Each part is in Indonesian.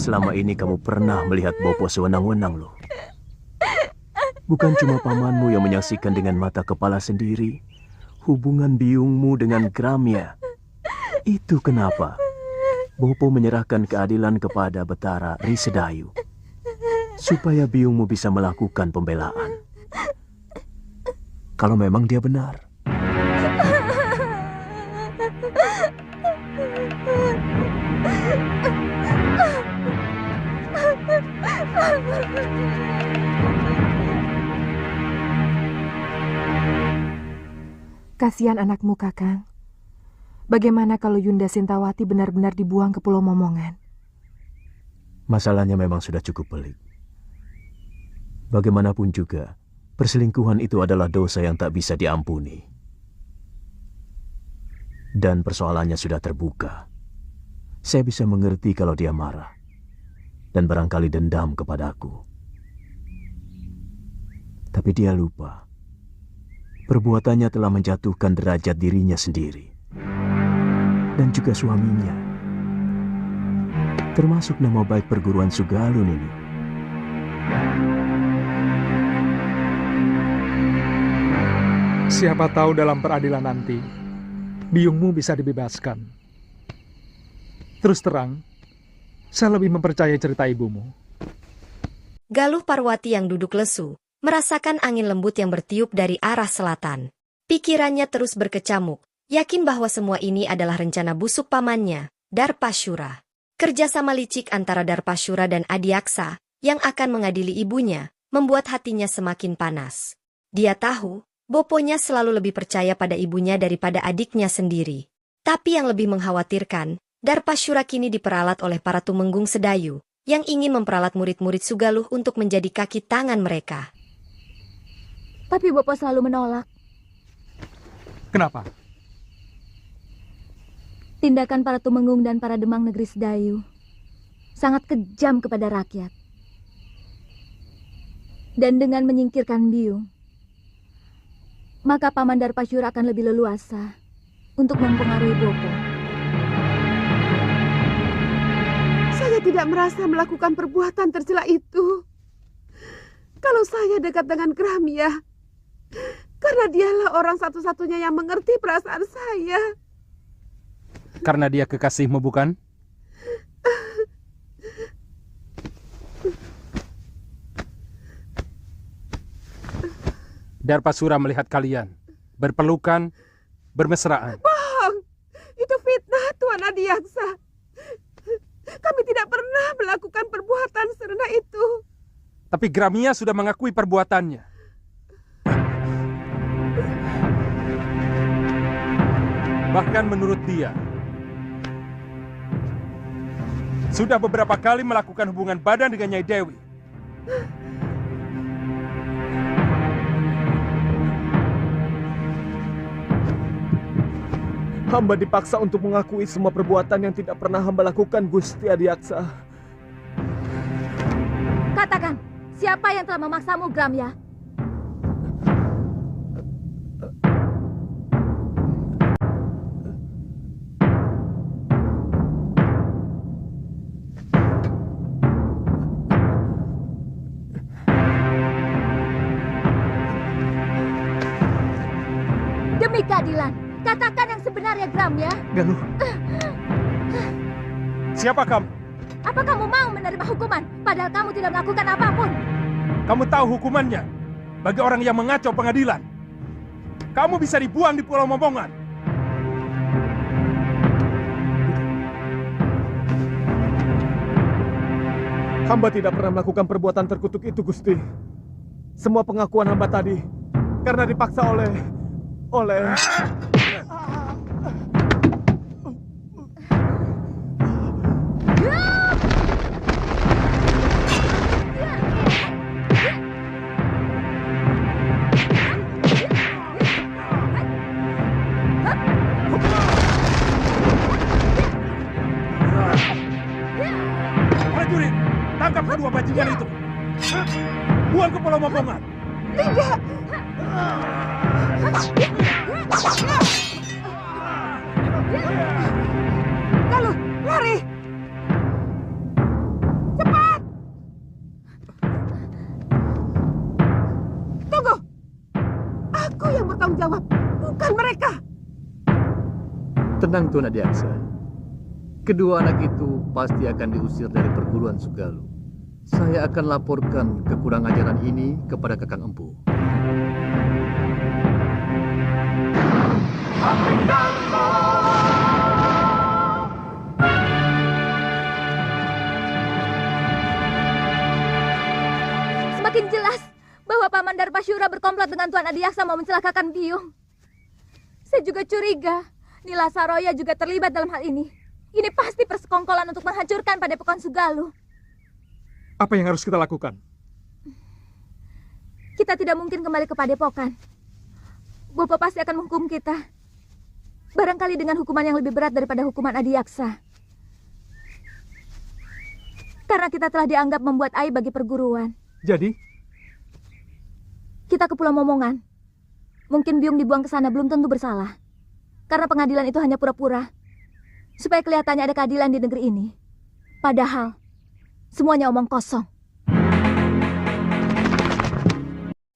selama ini kamu pernah melihat Bopo sewenang-wenang loh. Bukan cuma pamanmu yang menyaksikan dengan mata kepala sendiri hubungan biungmu dengan Gramya. Itu kenapa Bopo menyerahkan keadilan kepada Betara Risedayu, supaya biungmu bisa melakukan pembelaan. Kalau memang dia benar. Kasihan anakmu, Kakang. Bagaimana kalau Yunda Sintawati benar-benar dibuang ke Pulau Momongan? Masalahnya memang sudah cukup pelik. Bagaimanapun juga, perselingkuhan itu adalah dosa yang tak bisa diampuni. Dan persoalannya sudah terbuka. Saya bisa mengerti kalau dia marah dan barangkali dendam kepadaku. Tapi dia lupa. Perbuatannya telah menjatuhkan derajat dirinya sendiri. Dan juga suaminya. Termasuk nama baik perguruan Sugalun ini. Siapa tahu dalam peradilan nanti, biungmu bisa dibebaskan. Terus terang, saya lebih mempercayai cerita ibumu. Galuh Parwati yang duduk lesu merasakan angin lembut yang bertiup dari arah selatan. Pikirannya terus berkecamuk, yakin bahwa semua ini adalah rencana busuk pamannya, Darpashura. Kerjasama licik antara Darpashura dan Adiaksa yang akan mengadili ibunya membuat hatinya semakin panas. Dia tahu, Boponya selalu lebih percaya pada ibunya daripada adiknya sendiri. Tapi yang lebih mengkhawatirkan, Darpashura kini diperalat oleh para tumenggung Sedayu yang ingin memperalat murid-murid Sugaluh untuk menjadi kaki tangan mereka. Tapi Bopo selalu menolak. Kenapa? Tindakan para tumenggung dan para demang negeri Sedayu sangat kejam kepada rakyat. Dan dengan menyingkirkan biung, maka Paman Darpashura akan lebih leluasa untuk mempengaruhi Bopo. Saya tidak merasa melakukan perbuatan tercela itu. Kalau saya dekat dengan Gramya, karena dialah orang satu-satunya yang mengerti perasaan saya. Karena dia kekasihmu, bukan? Darpashura melihat kalian berpelukan, bermesraan. Bohong! Itu fitnah, Tuan Adiaksa. Kami tidak pernah melakukan perbuatan serendah itu. Tapi Gramya sudah mengakui perbuatannya. Bahkan menurut dia, sudah beberapa kali melakukan hubungan badan dengan Nyai Dewi. Hamba dipaksa untuk mengakui semua perbuatan yang tidak pernah hamba lakukan, Gusti Adiaksa. Katakan, siapa yang telah memaksamu, Gramya? Demi keadilan, katakan yang sebenarnya, Gramya. Galuh. Siapa kamu? Apa kamu mau menerima hukuman, padahal kamu tidak melakukan apapun? Kamu tahu hukumannya bagi orang yang mengacau pengadilan. Kamu bisa dibuang di Pulau Momongan. Hamba tidak pernah melakukan perbuatan terkutuk itu, Gusti. Semua pengakuan hamba tadi karena dipaksa oleh... Prajurit, tangkap kedua bajingan itu. Buang ke Pulau Momongan. Tidak! Galuh, lari! Aku yang bertanggung jawab, bukan mereka. Tenang Tuan Adiaksa. Kedua anak itu pasti akan diusir dari perguruan Sugalu. Saya akan laporkan kekurang ajaran ini kepada Kakang Empu. Semakin jelas bahwa Paman Darpasyura berkomplot dengan Tuan Adiaksa mau mencelakakan Biung. Saya juga curiga Nila Saroya juga terlibat dalam hal ini. Ini pasti persekongkolan untuk menghancurkan Padepokan Sugalu. Apa yang harus kita lakukan? Kita tidak mungkin kembali ke Padepokan. Bopo pasti akan menghukum kita. Barangkali dengan hukuman yang lebih berat daripada hukuman Adiaksa. Karena kita telah dianggap membuat aib bagi perguruan. Jadi? Kita ke Pulau Momongan. Mungkin Biung dibuang ke sana belum tentu bersalah. Karena pengadilan itu hanya pura-pura. Supaya kelihatannya ada keadilan di negeri ini. Padahal, semuanya omong kosong.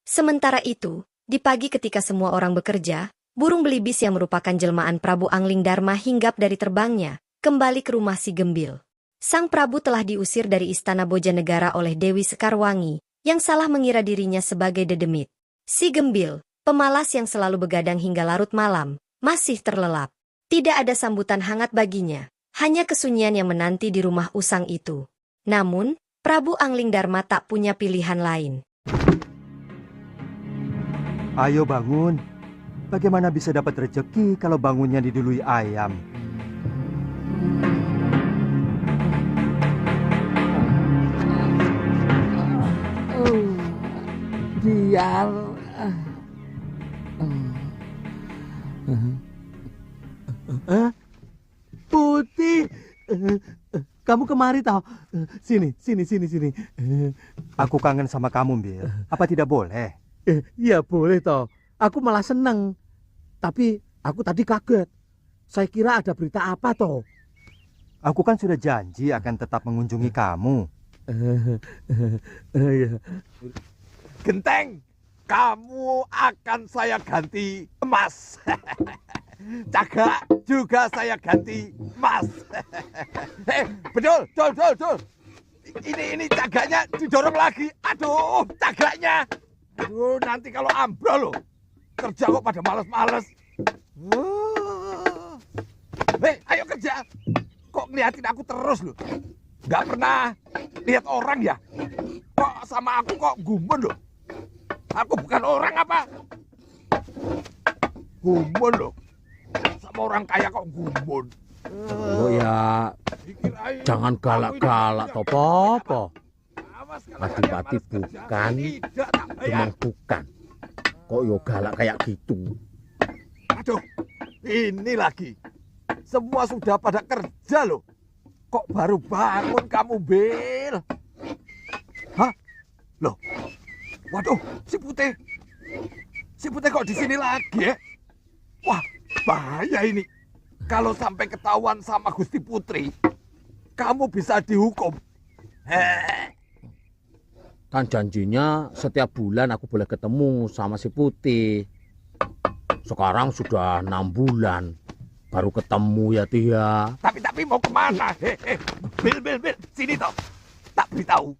Sementara itu, di pagi ketika semua orang bekerja, burung belibis yang merupakan jelmaan Prabu Angling Darma hinggap dari terbangnya, kembali ke rumah si Gembil. Sang Prabu telah diusir dari istana Bojanegara oleh Dewi Sekarwangi, yang salah mengira dirinya sebagai dedemit. Si Gembil, pemalas yang selalu begadang hingga larut malam, masih terlelap. Tidak ada sambutan hangat baginya, hanya kesunyian yang menanti di rumah usang itu. Namun, Prabu Angling Darma tak punya pilihan lain. Ayo bangun. Bagaimana bisa dapat rezeki kalau bangunnya didului ayam? Biar Putih, kamu kemari tau? Sini. Aku kangen sama kamu, Bil. Apa tidak boleh? Iya boleh toh. Aku malah seneng. Tapi aku tadi kaget. Saya kira ada berita apa toh? Aku kan sudah janji akan tetap mengunjungi kamu. Genteng, kamu akan saya ganti emas. Cagak juga saya ganti emas. Betul. Ini cagaknya didorong lagi. Aduh, cagaknya. Aduh, nanti kalau ambrol loh. Kerja kok pada males-males. Ayo kerja. Kok ngeliatin aku terus loh. Gak pernah lihat orang ya. Kok sama aku kok gumun loh. Aku bukan orang apa? Gumun loh. Sama orang kaya kok gumun. Oh ya, jangan galak-galak toh, Popo. Pati-pati bukan, memang bukan. Kok yo galak kayak gitu? Aduh, ini lagi. Semua sudah pada kerja loh. Kok baru bangun kamu, Bil? Hah? Loh, waduh, si Putih. Si Putih kok di sini lagi ya? Wah, bahaya ini. Kalau sampai ketahuan sama Gusti Putri, kamu bisa dihukum. Kan janjinya setiap bulan aku boleh ketemu sama si Putih. Sekarang sudah 6 bulan. Baru ketemu ya, Tia. Tapi mau kemana? Bil, sini toh. Tak beritahu.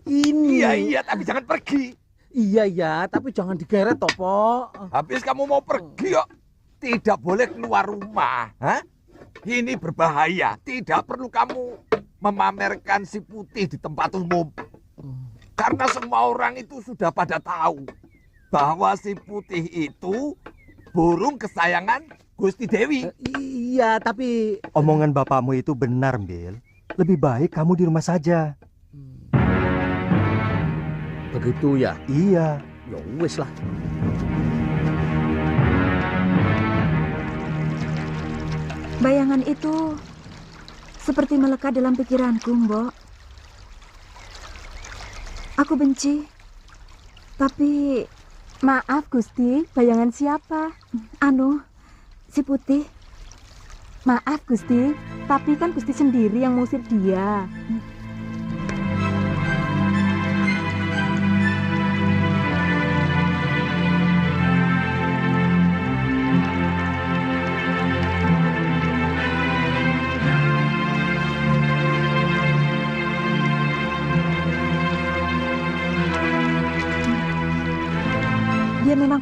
Ini. Iya, tapi jangan pergi. Iya, tapi jangan digeret toh, Po. Habis kamu mau pergi kok. Tidak boleh keluar rumah. Hah? Ini berbahaya. Tidak perlu kamu memamerkan si Putih di tempat umum. Karena semua orang itu sudah pada tahu bahwa si Putih itu burung kesayangan Gusti Dewi. Iya, tapi omongan bapakmu itu benar, Bil. Lebih baik kamu di rumah saja. Begitu ya? Iya. Ya wis lah. Bayangan itu seperti melekat dalam pikiranku, Mbok. Aku benci. Tapi maaf, Gusti, bayangan siapa? Si Putih. Maaf, Gusti, tapi kan Gusti sendiri yang mengusir dia.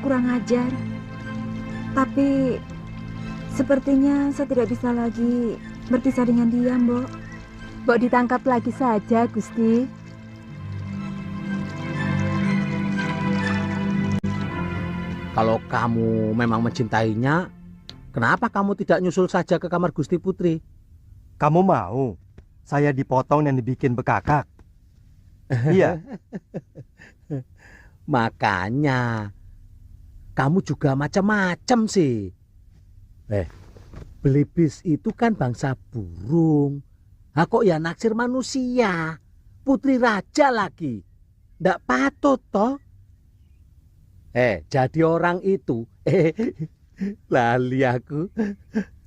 kurang ajar. Tapi sepertinya saya tidak bisa lagi berpisah dengan dia, Mbok. Mbok ditangkap lagi saja, Gusti. Kalau kamu memang mencintainya, kenapa kamu tidak nyusul saja ke kamar Gusti Putri? Kamu mau saya dipotong dan dibikin bekakak? Iya. Makanya kamu juga macam-macam sih. Belibis itu kan bangsa burung. Kok ya naksir manusia? Putri raja lagi. Ndak patut toh? Jadi orang itu, lali aku.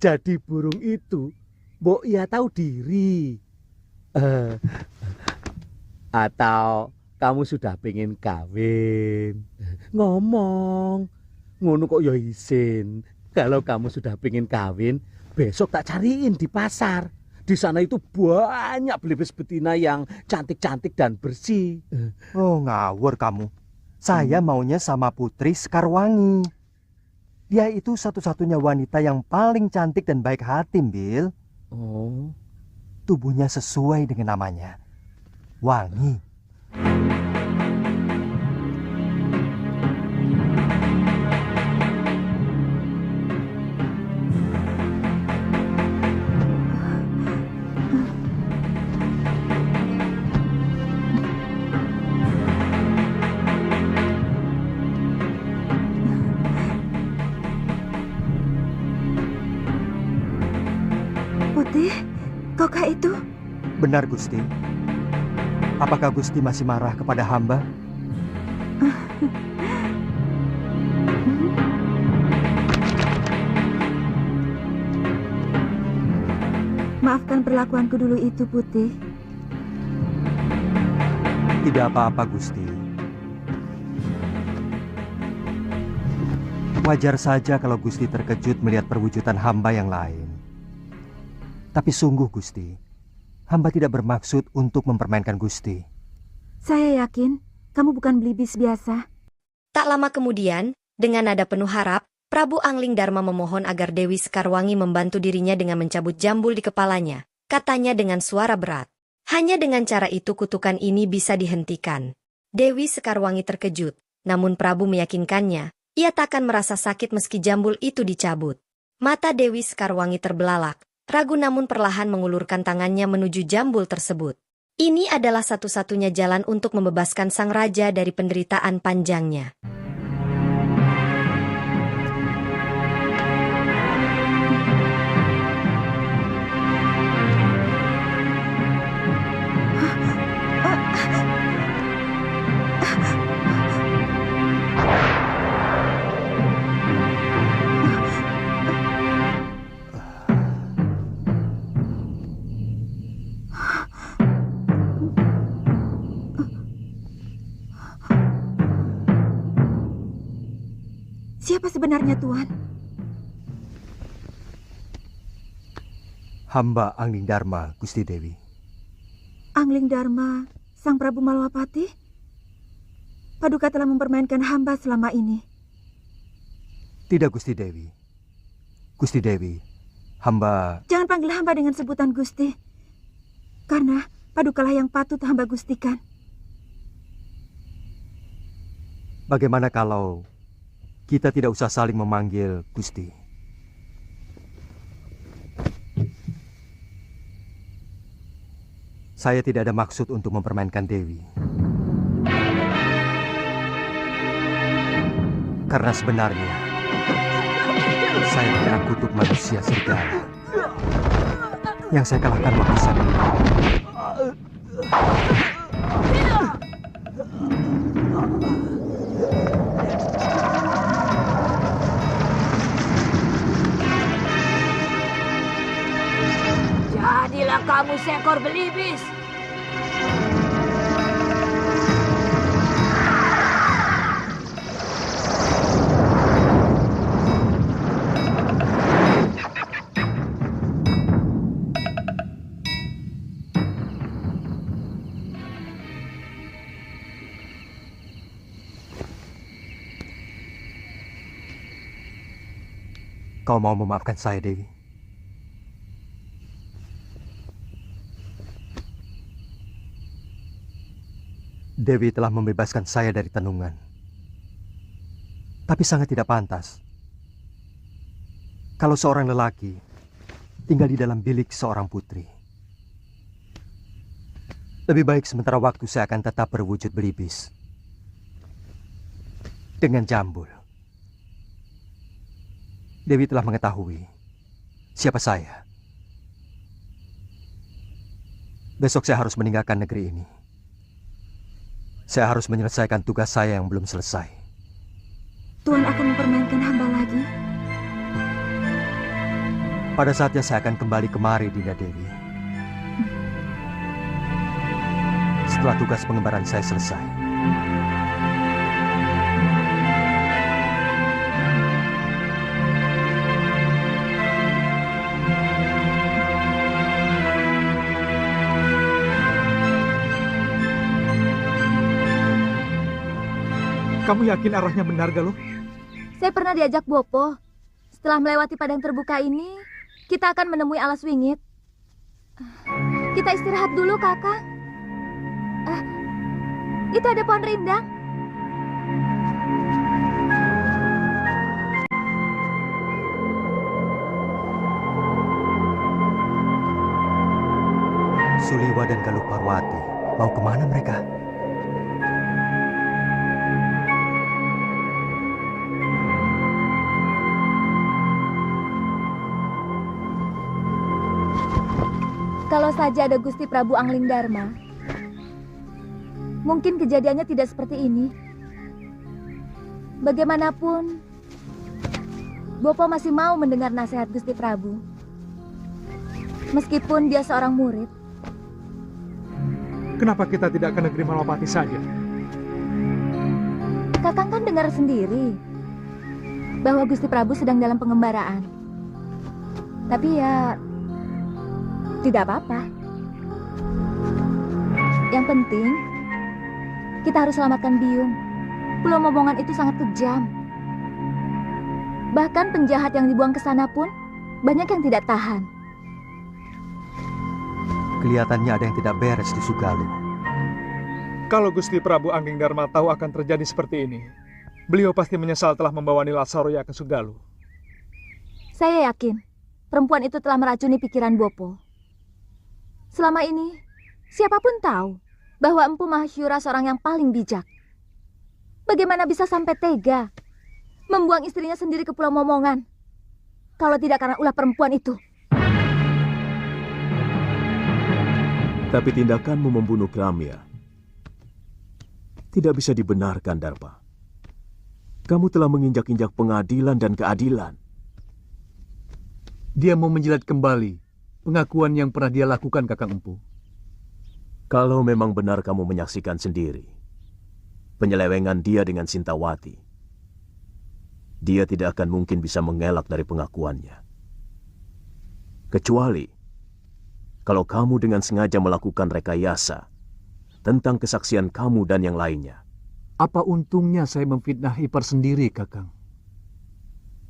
Jadi burung itu, mbok ya tahu diri. Atau kamu sudah pengen kawin? Ngomong, ngono kok ya isin. Kalau kamu sudah pengen kawin, besok tak cariin di pasar. Di sana itu banyak belibis betina yang cantik-cantik dan bersih. Oh, ngawur kamu. Saya maunya sama Putri Sekarwangi. Dia itu satu-satunya wanita yang paling cantik dan baik hati, Bil. Oh. Tubuhnya sesuai dengan namanya. Wangi. Putih, kokak itu? Benar, Gusti. Apakah Gusti masih marah kepada hamba? Maafkan perlakuanku dulu itu, Putih. Tidak apa-apa, Gusti. Wajar saja kalau Gusti terkejut melihat perwujudan hamba yang lain. Tapi sungguh, Gusti, hamba tidak bermaksud untuk mempermainkan Gusti. Saya yakin kamu bukan belibis biasa. Tak lama kemudian, dengan nada penuh harap, Prabu Angling Darma memohon agar Dewi Sekarwangi membantu dirinya dengan mencabut jambul di kepalanya. Katanya dengan suara berat. Hanya dengan cara itu kutukan ini bisa dihentikan. Dewi Sekarwangi terkejut, namun Prabu meyakinkannya, ia takkan merasa sakit meski jambul itu dicabut. Mata Dewi Sekarwangi terbelalak. Ragu namun perlahan mengulurkan tangannya menuju jambul tersebut. Ini adalah satu-satunya jalan untuk membebaskan sang raja dari penderitaan panjangnya. Siapa sebenarnya, Tuan? Hamba Angling Darma, Gusti Dewi. Angling Darma, Sang Prabu Malwapati? Paduka telah mempermainkan hamba selama ini. Tidak, Gusti Dewi. Gusti Dewi, hamba... Jangan panggil hamba dengan sebutan Gusti. Karena Padukalah yang patut hamba gustikan. Bagaimana kalau kita tidak usah saling memanggil Gusti? Saya tidak ada maksud untuk mempermainkan Dewi. Karena sebenarnya saya terkena kutuk manusia serigala yang saya kalahkan waktu saya Jadilah kamu seekor belibis. Kau mau memaafkan saya, Dewi? Dewi telah membebaskan saya dari tenungan. Tapi sangat tidak pantas kalau seorang lelaki tinggal di dalam bilik seorang putri. Lebih baik sementara waktu saya akan tetap berwujud belibis dengan jambul. Dewi telah mengetahui siapa saya. Besok saya harus meninggalkan negeri ini. Saya harus menyelesaikan tugas saya yang belum selesai. Tuhan akan mempermainkan hamba lagi. Pada saatnya saya akan kembali kemari, Dinda Dewi. Setelah tugas pengembaraan saya selesai. Kamu yakin arahnya benar, Galuh? Saya pernah diajak Bopo. Setelah melewati padang terbuka ini, kita akan menemui alas wingit. Kita istirahat dulu, Kakang. Itu ada pohon rindang. Suliwa dan Galuh Parwati, mau kemana mereka? Kalau saja ada Gusti Prabu Angling Dharma, mungkin kejadiannya tidak seperti ini. Bagaimanapun, Bopo masih mau mendengar nasihat Gusti Prabu. Meskipun dia seorang murid. Kenapa kita tidak ke negeri Malapati saja? Kakang kan dengar sendiri bahwa Gusti Prabu sedang dalam pengembaraan. Tapi ya, tidak apa-apa. Yang penting, kita harus selamatkan Biyung. Pulau Momongan itu sangat kejam. Bahkan penjahat yang dibuang ke sana pun banyak yang tidak tahan. Kelihatannya ada yang tidak beres di Sugaluh. Kalau Gusti Prabu Angling Dharma tahu akan terjadi seperti ini, beliau pasti menyesal telah membawa Nila Saroya ke Sugaluh. Saya yakin perempuan itu telah meracuni pikiran Bopo. Selama ini, siapapun tahu bahwa Empu Mahasyura seorang yang paling bijak. Bagaimana bisa sampai tega membuang istrinya sendiri ke Pulau Momongan? Kalau tidak karena ulah perempuan itu. Tapi tindakanmu membunuh Gramya tidak bisa dibenarkan, Darpa. Kamu telah menginjak-injak pengadilan dan keadilan. Dia mau menjilat kembali pengakuan yang pernah dia lakukan, Kakang Empu. Kalau memang benar kamu menyaksikan sendiri penyelewengan dia dengan Sintawati, dia tidak akan mungkin bisa mengelak dari pengakuannya. Kecuali kalau kamu dengan sengaja melakukan rekayasa tentang kesaksian kamu dan yang lainnya. Apa untungnya saya memfitnah ipar sendiri, Kakang?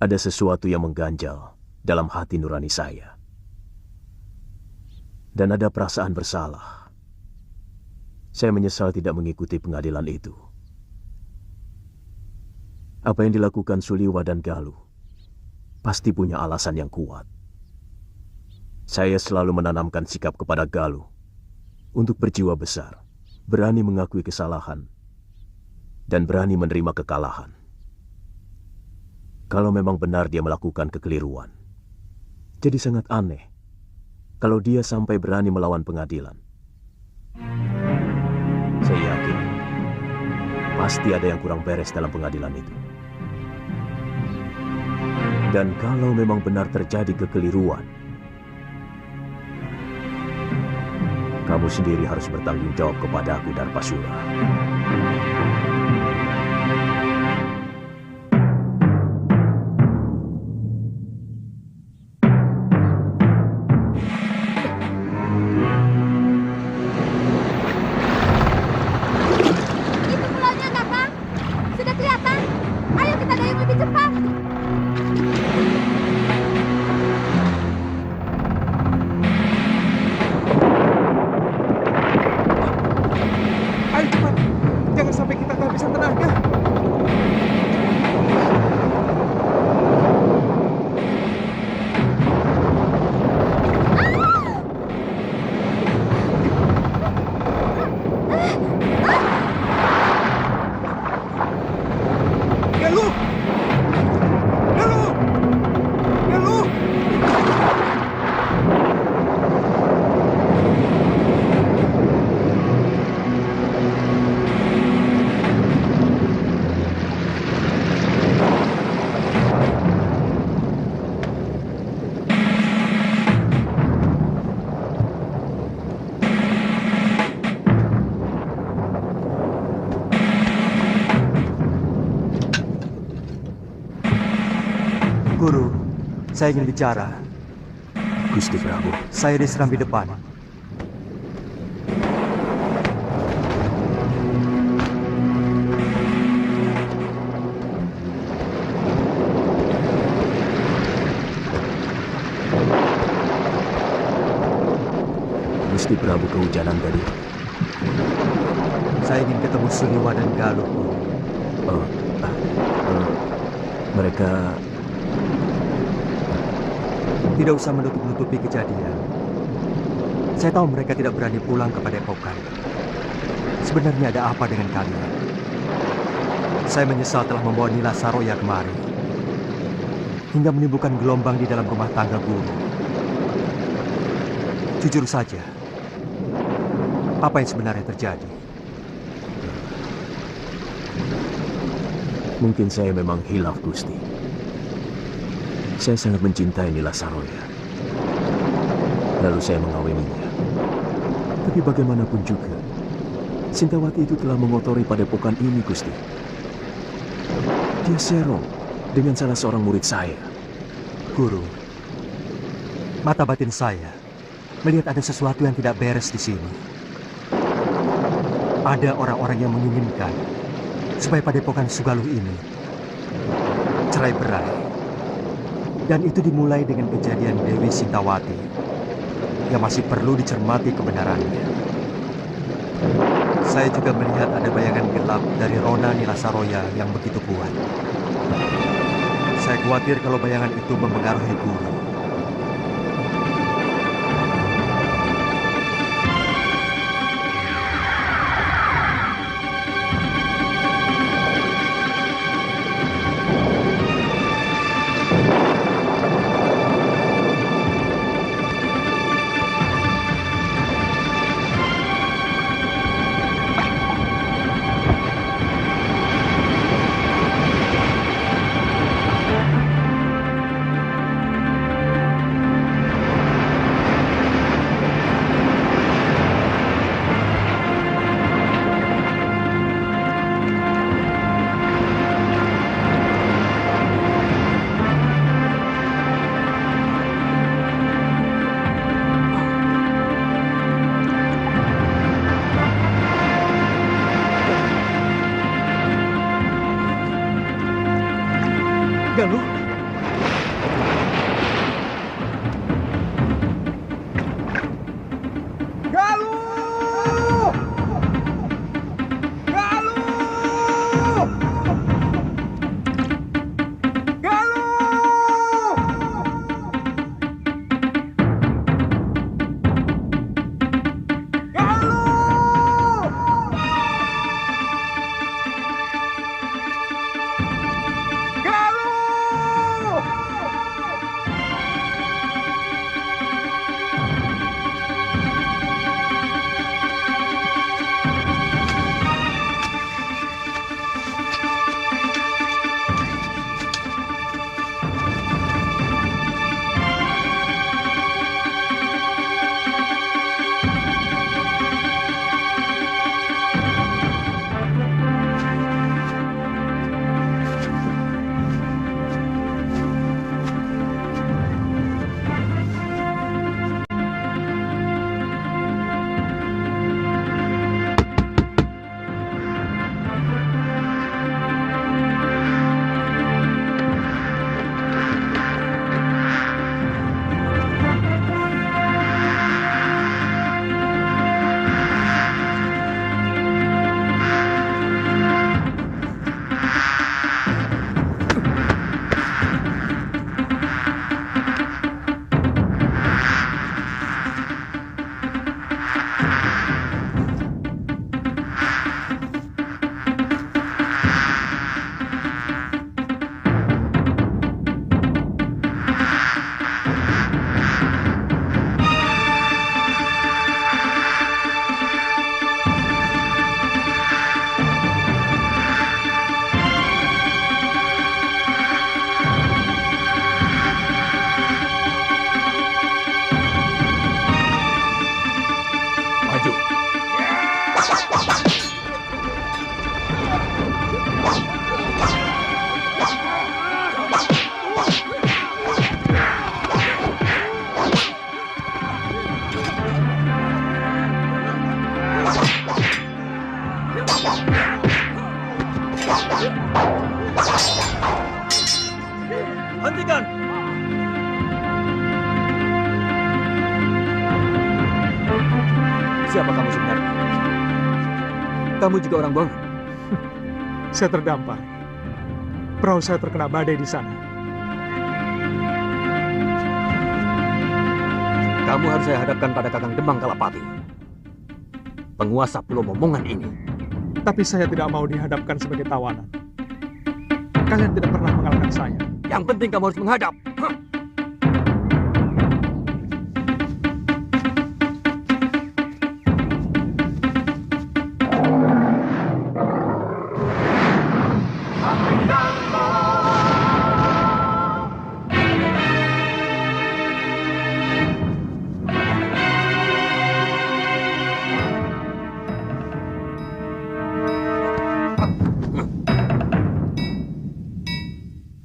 Ada sesuatu yang mengganjal dalam hati nurani saya. Dan ada perasaan bersalah. Saya menyesal tidak mengikuti pengadilan itu. Apa yang dilakukan Suliwa dan Galuh pasti punya alasan yang kuat. Saya selalu menanamkan sikap kepada Galuh untuk berjiwa besar, berani mengakui kesalahan, dan berani menerima kekalahan. Kalau memang benar dia melakukan kekeliruan, jadi sangat aneh kalau dia sampai berani melawan pengadilan. Saya yakin pasti ada yang kurang beres dalam pengadilan itu. Dan kalau memang benar terjadi kekeliruan, kamu sendiri harus bertanggung jawab kepada aku, Darpasura. Itu pulaunya, Kakang. Sudah kelihatan. Ayo kita dayung lebih cepat. Guru, saya ingin bicara. Gusti Prabu. Saya diserang di depan. Gusti Prabu kehujanan tadi. Saya ingin ketemu Siliwa dan Galuh. Mereka tidak usah menutup-nutupi kejadian. Saya tahu mereka tidak berani pulang ke Padepokan. Sebenarnya ada apa dengan kalian? Saya menyesal telah membawa Nila Saroya kemari, hingga menimbulkan gelombang di dalam rumah tangga guru. Jujur saja, apa yang sebenarnya terjadi? Mungkin saya memang hilaf, Gusti. Saya sangat mencintai Nila Saroya. Lalu saya mengawininya. Tapi bagaimanapun juga, Sintawati itu telah mengotori padepokan ini, Gusti. Dia serong dengan salah seorang murid saya. Guru, mata batin saya melihat ada sesuatu yang tidak beres di sini. Ada orang-orang yang menginginkan supaya padepokan Sugaluh ini cerai-berai. Dan itu dimulai dengan kejadian Dewi Sintawati yang masih perlu dicermati kebenarannya. Saya juga melihat ada bayangan gelap dari Rona Nila Saroya yang begitu kuat. Saya khawatir kalau bayangan itu mempengaruhi guru. Galuh. Galuh! Galuh! Galuh! hentikan! Siapa kamu sebenarnya? Kamu juga orang bohong? Saya terdampar. Perahu saya terkena badai di sana. Kamu harus saya hadapkan pada Kakang Demang Kalapati, penguasa Pulau Momongan ini. Tapi saya tidak mau dihadapkan sebagai tawanan. Kalian tidak pernah mengalahkan saya. Yang penting kamu harus menghadap.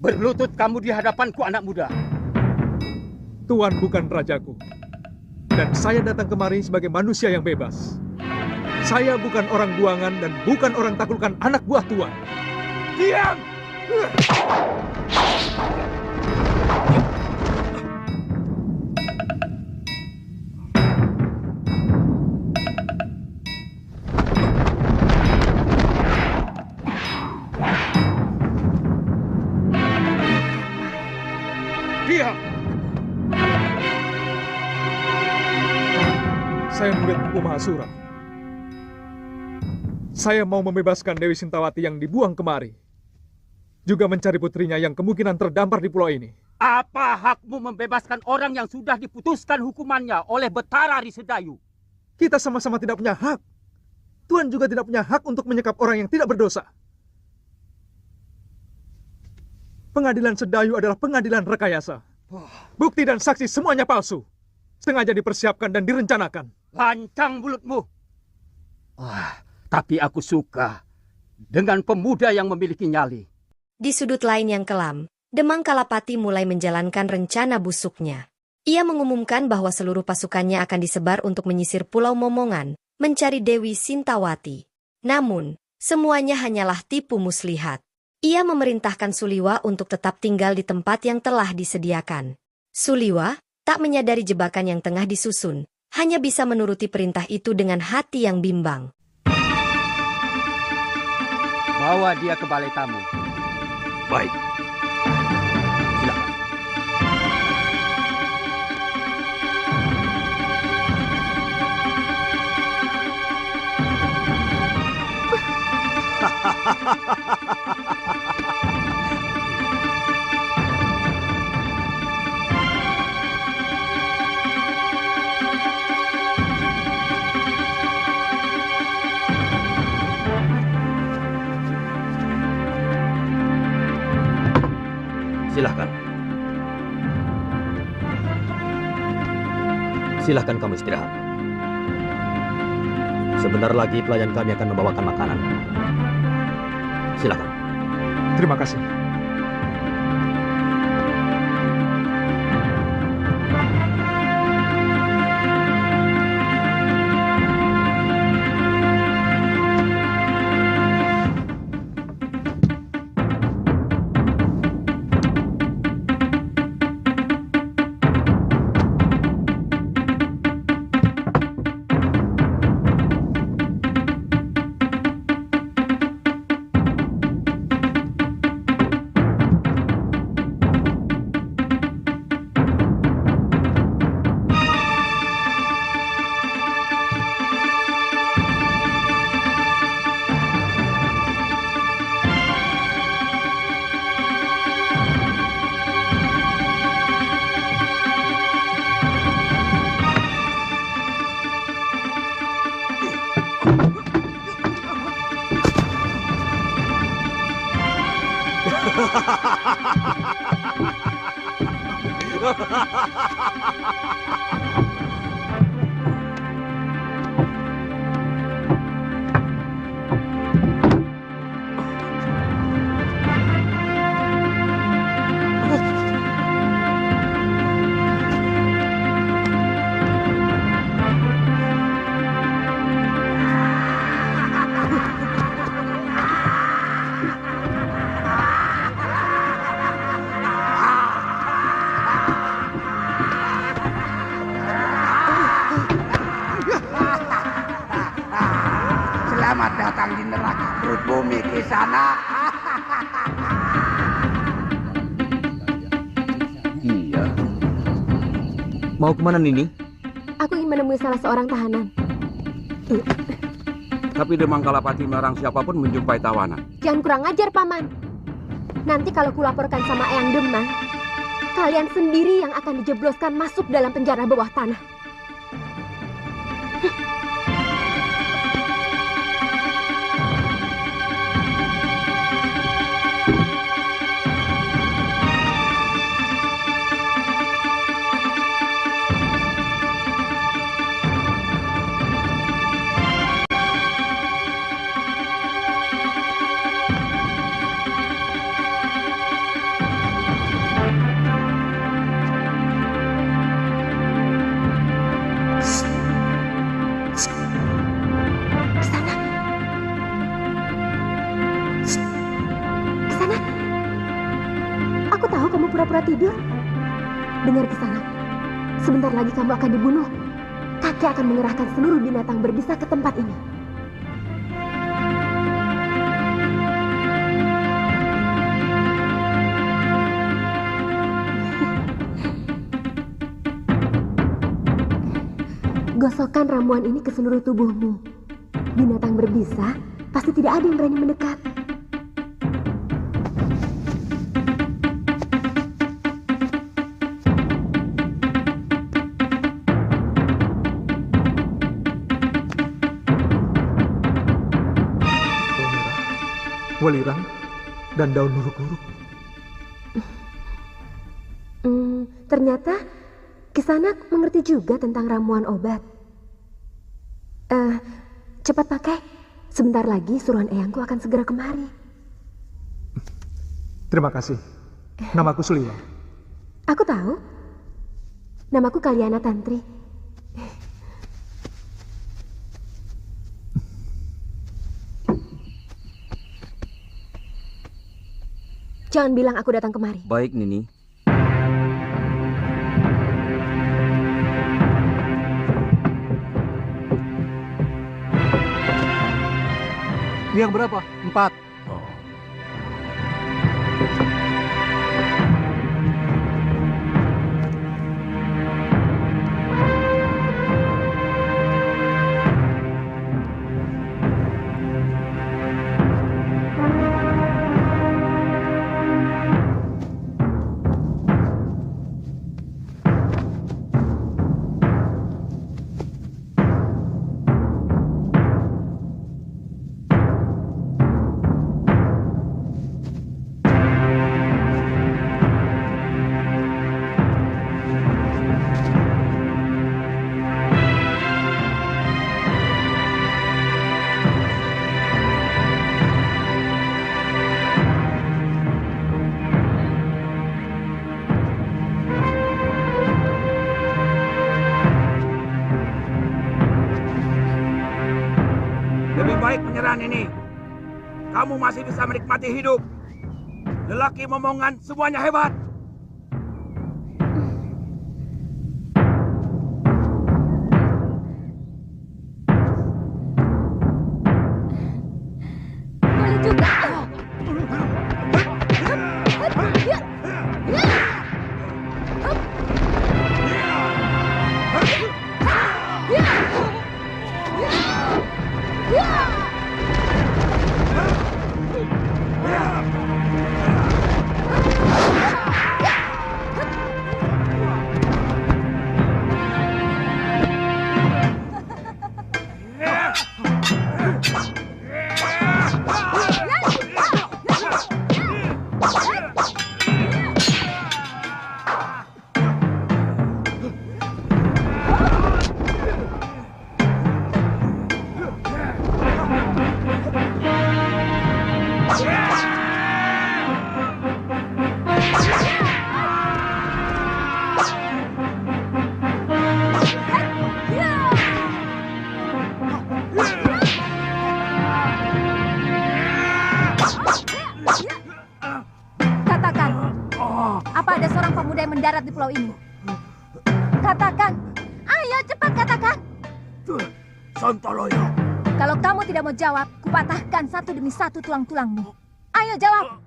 Berlutut kamu di hadapanku, anak muda. Tuan bukan rajaku. Dan saya datang kemari sebagai manusia yang bebas. Saya bukan orang buangan dan bukan orang taklukkan anak buah Tuan. Diam! Diam! Saya murid Empu Mahasura. Saya mau membebaskan Dewi Sintawati yang dibuang kemari. Juga mencari putrinya yang kemungkinan terdampar di pulau ini. Apa hakmu membebaskan orang yang sudah diputuskan hukumannya oleh Betara Risedayu? Kita sama-sama tidak punya hak. Tuan juga tidak punya hak untuk menyekap orang yang tidak berdosa. Pengadilan Sedayu adalah pengadilan rekayasa. Bukti dan saksi semuanya palsu. Sengaja dipersiapkan dan direncanakan. Lancang mulutmu. Tapi aku suka dengan pemuda yang memiliki nyali. Di sudut lain yang kelam, Demang Kalapati mulai menjalankan rencana busuknya. Ia mengumumkan bahwa seluruh pasukannya akan disebar untuk menyisir Pulau Momongan, mencari Dewi Sintawati. Namun, semuanya hanyalah tipu muslihat. Ia memerintahkan Suliwa untuk tetap tinggal di tempat yang telah disediakan. Suliwa tak menyadari jebakan yang tengah disusun, hanya bisa menuruti perintah itu dengan hati yang bimbang. Bawa dia ke balai tamu. Baik. Silakan. Silahkan. Silahkan kamu istirahat. Sebentar lagi pelayan kami akan membawakan makanan. Silahkan. Terima kasih. Mau kemana, Nini? Aku ingin menemui salah seorang tahanan. Tapi Demang Kalapati melarang siapapun menjumpai tawanan. Jangan kurang ajar, Paman. Nanti kalau kulaporkan sama Eyang Demang, kalian sendiri yang akan dijebloskan masuk dalam penjara bawah tanah. Tidur. Dengar ke sana. Sebentar lagi kamu akan dibunuh. Kakek akan mengerahkan seluruh binatang berbisa ke tempat ini. Gosokkan ramuan ini ke seluruh tubuhmu. Binatang berbisa pasti tidak ada yang berani mendekat. Welirang dan daun luruk-luruk. Ternyata Kisanak mengerti juga tentang ramuan obat. Cepat pakai. Sebentar lagi suruhan eyangku akan segera kemari. Terima kasih. Namaku Suliwa. Aku tahu. Namaku Kaliana Tantri. Jangan bilang aku datang kemari. Baik, Nini. Yang berapa? 4. Ini, kamu masih bisa menikmati hidup. Lelaki momongan semuanya hebat. Boleh juga. Mendarat di pulau ini. Katakan, ayo cepat katakan. Sontoloyo. Kalau kamu tidak mau jawab, kupatahkan satu demi satu tulang-tulangmu. Ayo jawab.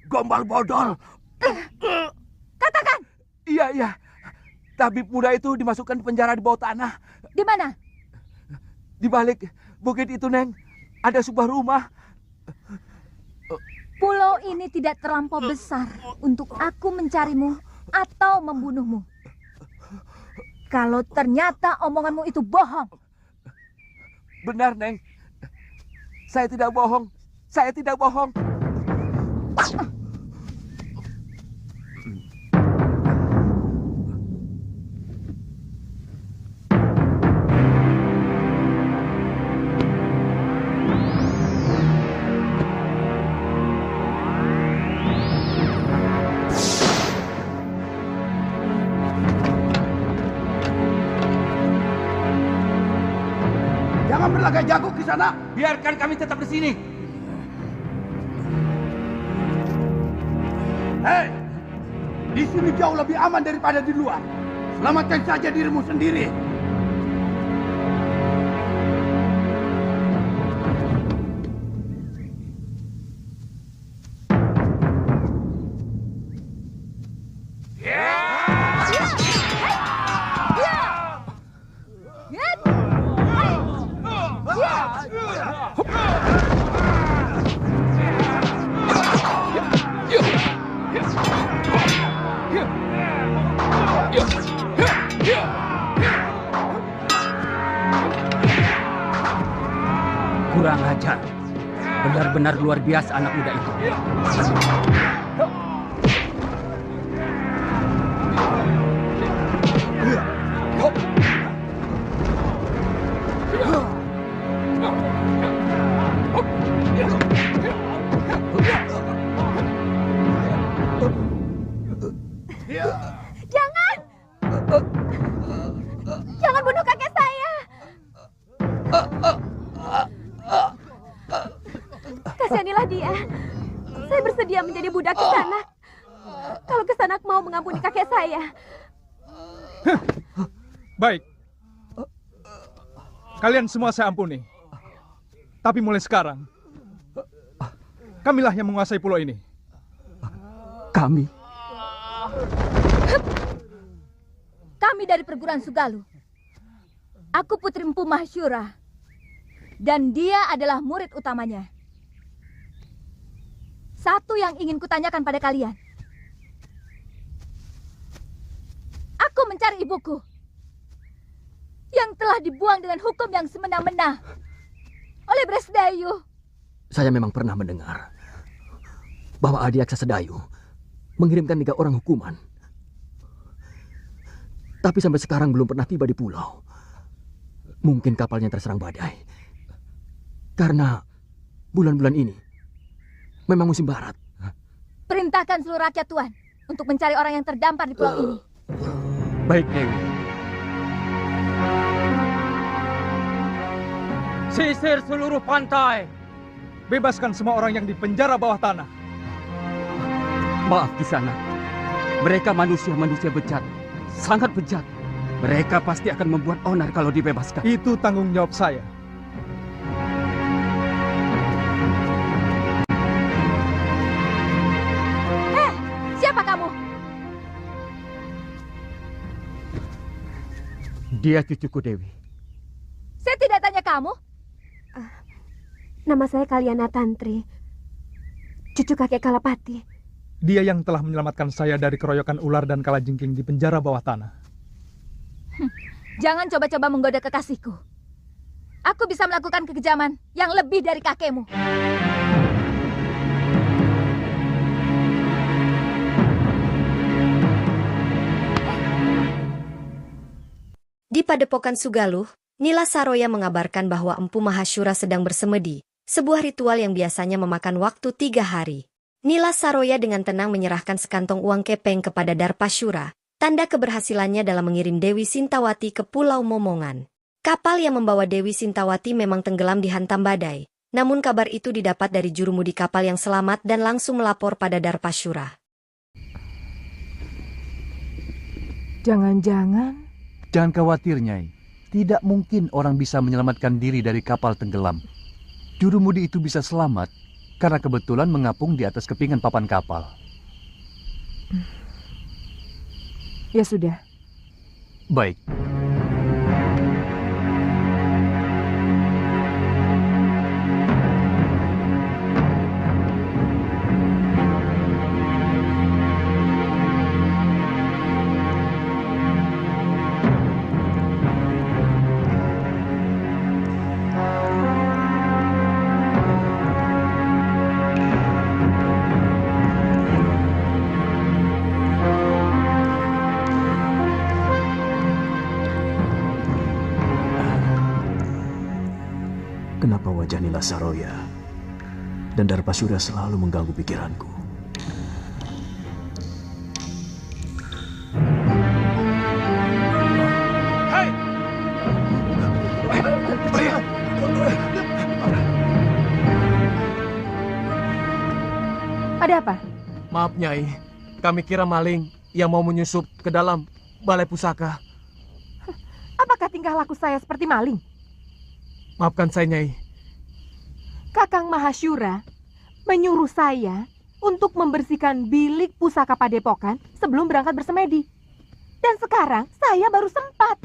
Gombal bodol. Katakan. Iya. tabib muda itu dimasukkan penjara di bawah tanah. Di mana? Di balik bukit itu, Neng. Ada sebuah rumah. Pulau ini tidak terlampau besar untuk aku mencarimu atau membunuhmu. Kalau ternyata omonganmu itu bohong. Benar, Neng. Saya tidak bohong. Saya tidak bohong. Jangan berlagak jago di sana. Biarkan kami tetap di sini. Hei, di sini jauh lebih aman daripada di luar. Selamatkan saja dirimu sendiri. Kurang ajar. Benar-benar luar biasa anak muda itu. Jangan! Jangan bunuh kakek saya! Kasihanilah dia. Saya bersedia menjadi budak Kisanak. Kalau Kisanak mau mengampuni kakek saya. Baik. Kalian semua saya ampuni. Tapi mulai sekarang, kamilah yang menguasai pulau ini. Kami? Kami dari perguruan Sugalu. Aku Putri Empu Mahasyura. Dan dia adalah murid utamanya. Satu yang ingin kutanyakan pada kalian. Aku mencari ibuku. Yang telah dibuang dengan hukum yang semena-mena oleh Bresdayu. Saya memang pernah mendengar bahwa Adi Aksa Sedayu mengirimkan 3 orang hukuman. Tapi sampai sekarang belum pernah tiba di pulau. Mungkin kapalnya terserang badai. Karena bulan-bulan ini memang musim barat. Perintahkan seluruh rakyat Tuan untuk mencari orang yang terdampar di pulau ini. Baik, Dewi. Sisir seluruh pantai. Bebaskan semua orang yang dipenjara bawah tanah. Maaf Kisanak. Mereka manusia-manusia bejat. Sangat bejat. Mereka pasti akan membuat onar kalau dibebaskan. Itu tanggung jawab saya. Siapa kamu? Dia cucuku Dewi. Saya tidak tanya kamu. Nama saya Kaliana Tantri, cucu kakek Kalapati. Dia yang telah menyelamatkan saya dari keroyokan ular dan kalajengking di penjara bawah tanah. Jangan coba-coba menggoda kekasihku. Aku bisa melakukan kekejaman yang lebih dari kakekmu. Di Padepokan Sugaluh, Nila Saroya mengabarkan bahwa Empu Mahasyura sedang bersemedi, sebuah ritual yang biasanya memakan waktu 3 hari. Nila Saroya dengan tenang menyerahkan sekantong uang kepeng kepada Darpasyura, tanda keberhasilannya dalam mengirim Dewi Sintawati ke Pulau Momongan. Kapal yang membawa Dewi Sintawati memang tenggelam dihantam badai, namun kabar itu didapat dari jurumudi kapal yang selamat dan langsung melapor pada Darpasyura. Jangan-jangan... Jangan khawatir, Nyai. Tidak mungkin orang bisa menyelamatkan diri dari kapal tenggelam. Jurumudi itu bisa selamat karena kebetulan mengapung di atas kepingan papan kapal. Ya sudah, Baik. Kenapa wajah Nila Saroya dan Darpasura selalu mengganggu pikiranku? Ada apa? Maaf, Nyai. Kami kira maling yang mau menyusup ke dalam balai pusaka. Apakah tingkah laku saya seperti maling? Maafkan saya, Nyai. Kakang Mahasyura menyuruh saya untuk membersihkan bilik pusaka padepokan sebelum berangkat bersemedi. Dan sekarang saya baru sempat.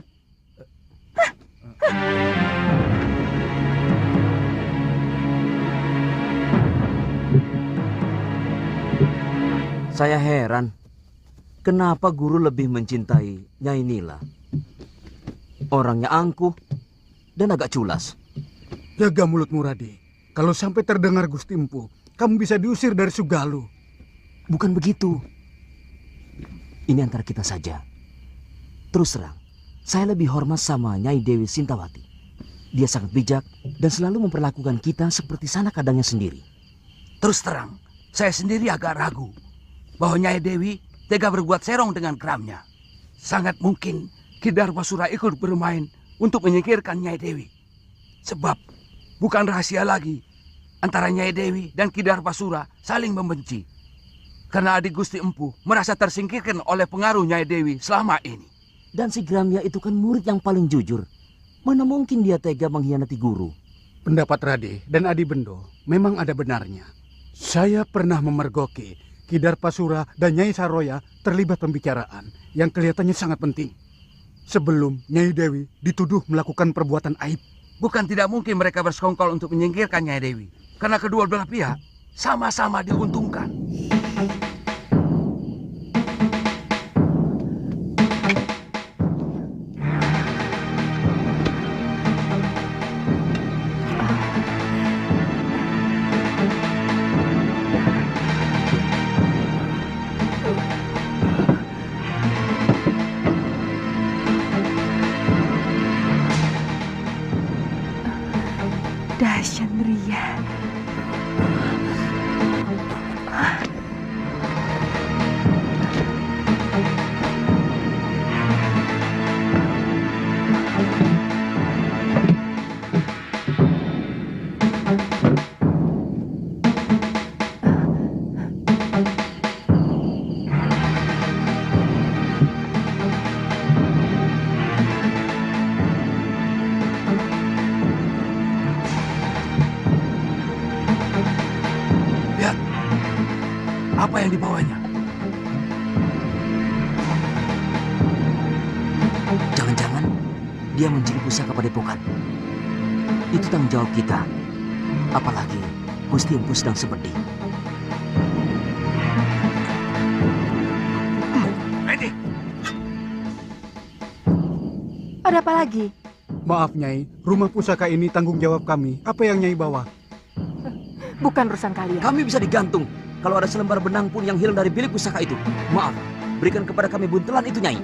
Saya heran, kenapa guru lebih mencintai Nyai Nila? Orangnya angkuh dan agak culas. Jaga mulutmu, Radi. Kalau sampai terdengar Gusti Empu, kamu bisa diusir dari Sugalu. Bukan begitu. Ini antara kita saja. Terus terang, saya lebih hormat sama Nyai Dewi Sintawati. Dia sangat bijak dan selalu memperlakukan kita seperti sanak kadangnya sendiri. Terus terang, saya sendiri agak ragu bahwa Nyai Dewi tega berbuat serong dengan kramnya. Sangat mungkin Ki Darpasura ikut bermain untuk menyingkirkan Nyai Dewi. Sebab bukan rahasia lagi antara Nyai Dewi dan Ki Darpasura saling membenci. Karena adik Gusti Empu merasa tersingkirkan oleh pengaruh Nyai Dewi selama ini. Dan si Gramya itu kan murid yang paling jujur. Mana mungkin dia tega mengkhianati guru? Pendapat Rade dan Adi Bendo memang ada benarnya. Saya pernah memergoki Ki Darpasura dan Nyai Saroya terlibat pembicaraan yang kelihatannya sangat penting. Sebelum Nyai Dewi dituduh melakukan perbuatan aib. Bukan tidak mungkin mereka bersekongkol untuk menyingkirkan Nyai Dewi. Karena kedua belah pihak sama-sama diuntungkan. Dasyandriya. Apa yang dibawanya? Jangan-jangan dia mencuri pusaka padepokan. Itu tanggung jawab kita. Apalagi Gusti Empu sedang seperti. Ada apa lagi? Maaf, Nyai. Rumah pusaka ini tanggung jawab kami. Apa yang Nyai bawa? Bukan urusan kalian. Kami bisa digantung. Kalau ada selembar benang pun yang hilang dari bilik pusaka itu. Maaf, berikan kepada kami buntelan itu, Nyai.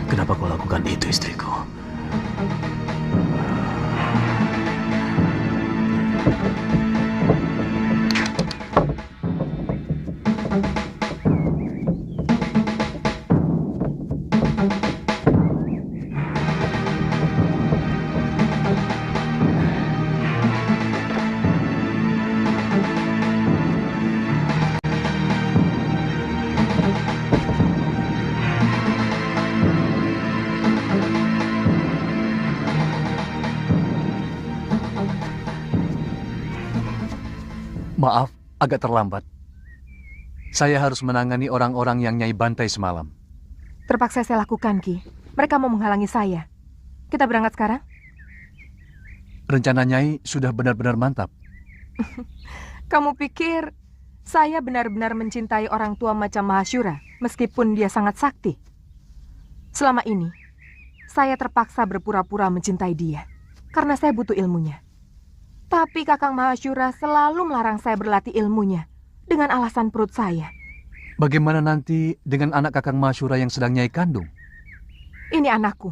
Kenapa kau lakukan itu, istriku? Maaf, agak terlambat. Saya harus menangani orang-orang yang Nyai bantai semalam. Terpaksa saya lakukan, Ki. Mereka mau menghalangi saya. Kita berangkat sekarang? Rencana Nyai sudah benar-benar mantap. Kamu pikir saya benar-benar mencintai orang tua macam Mahasyura, meskipun dia sangat sakti? Selama ini, saya terpaksa berpura-pura mencintai dia, karena saya butuh ilmunya. Tapi Kakang Mahasyura selalu melarang saya berlatih ilmunya dengan alasan perut saya. Bagaimana nanti dengan anak Kakang Mahasyura yang sedang Nyai kandung? Ini anakku.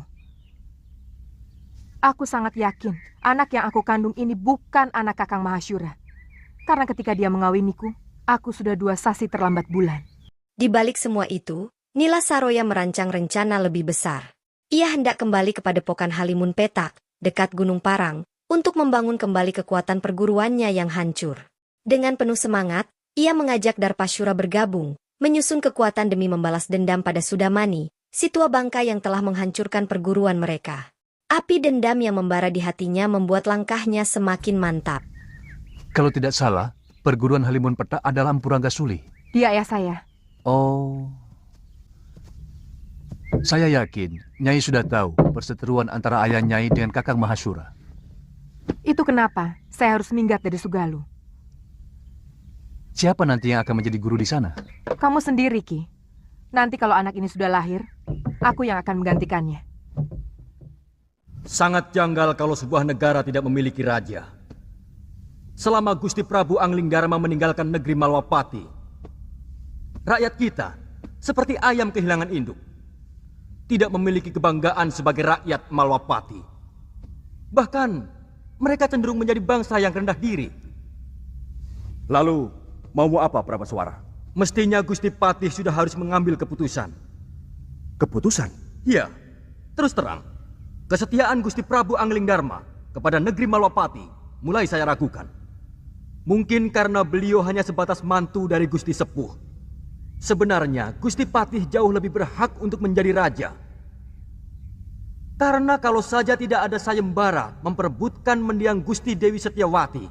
Aku sangat yakin anak yang aku kandung ini bukan anak Kakang Mahasyura. Karena ketika dia mengawiniku, aku sudah 2 sasi terlambat bulan. Di balik semua itu, Nila Saroya merancang rencana lebih besar. Ia hendak kembali ke Padepokan Halimun Petak, dekat Gunung Parang, untuk membangun kembali kekuatan perguruannya yang hancur. Dengan penuh semangat, ia mengajak Darpasyura bergabung, menyusun kekuatan demi membalas dendam pada Sudamani, si tua bangka yang telah menghancurkan perguruan mereka. Api dendam yang membara di hatinya membuat langkahnya semakin mantap. Kalau tidak salah, perguruan Halimun Petak adalah Empu Ranggasuli. Dia ayah saya. Oh. Saya yakin Nyai sudah tahu perseteruan antara ayah Nyai dengan Kakang Mahasyura. Itu kenapa saya harus minggat dari Sugalu. Siapa nanti yang akan menjadi guru di sana? Kamu sendiri, Ki. Nanti kalau anak ini sudah lahir, aku yang akan menggantikannya. Sangat janggal kalau sebuah negara tidak memiliki raja. Selama Gusti Prabu Anglingdarma meninggalkan negeri Malwapati, rakyat kita seperti ayam kehilangan induk. Tidak memiliki kebanggaan sebagai rakyat Malwapati. Bahkan mereka cenderung menjadi bangsa yang rendah diri. Lalu, mau apa Prabaswara? Mestinya Gusti Patih sudah harus mengambil keputusan. Keputusan? Iya, terus terang. Kesetiaan Gusti Prabu Anglingdarma kepada negeri Malwapati mulai saya ragukan. Mungkin karena beliau hanya sebatas mantu dari Gusti Sepuh. Sebenarnya Gusti Patih jauh lebih berhak untuk menjadi raja. Karena kalau saja tidak ada sayembara memperebutkan mendiang Gusti Dewi Setiawati,